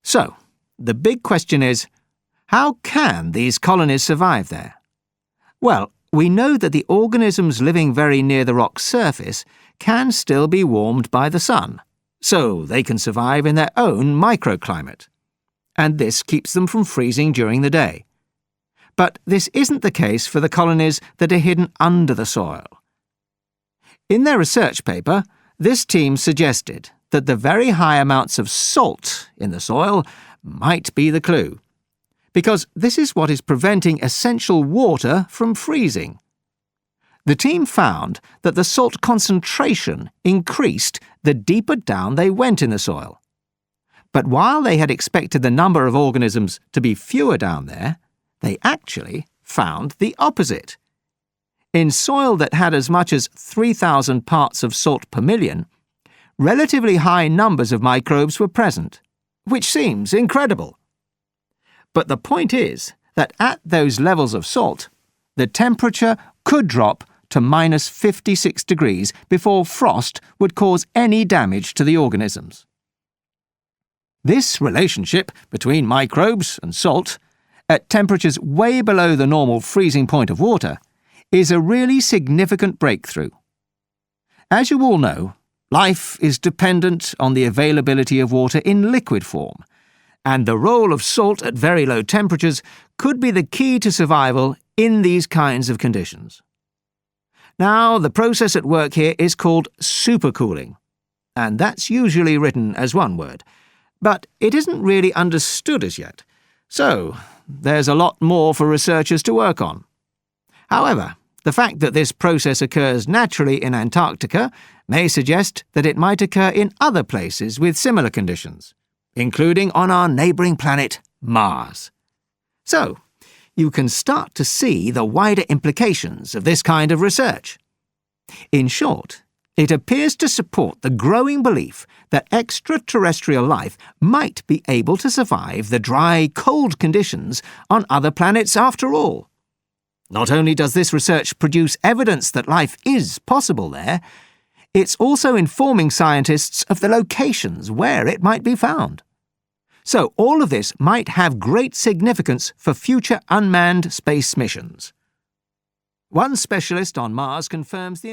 So, the big question is, how can these colonies survive there? Well, we know that the organisms living very near the rock's surface can still be warmed by the sun, so they can survive in their own microclimate. And this keeps them from freezing during the day. But this isn't the case for the colonies that are hidden under the soil. In their research paper, this team suggested that the very high amounts of salt in the soil might be the clue, because this is what is preventing essential water from freezing. The team found that the salt concentration increased the deeper down they went in the soil. But while they had expected the number of organisms to be fewer down there, they actually found the opposite. In soil that had as much as 3,000 parts of salt per million, relatively high numbers of microbes were present, which seems incredible. But the point is that at those levels of salt, the temperature could drop to minus 56 degrees before frost would cause any damage to the organisms. This relationship between microbes and salt, at temperatures way below the normal freezing point of water, is a really significant breakthrough. As you all know, life is dependent on the availability of water in liquid form, and the role of salt at very low temperatures could be the key to survival in these kinds of conditions. Now, the process at work here is called supercooling, and that's usually written as one word, but it isn't really understood as yet, so there's a lot more for researchers to work on. However, the fact that this process occurs naturally in Antarctica may suggest that it might occur in other places with similar conditions, including on our neighbouring planet, Mars. So, you can start to see the wider implications of this kind of research. In short, it appears to support the growing belief that extraterrestrial life might be able to survive the dry, cold conditions on other planets after all. Not only does this research produce evidence that life is possible there, it's also informing scientists of the locations where it might be found. So all of this might have great significance for future unmanned space missions. One specialist on Mars confirms the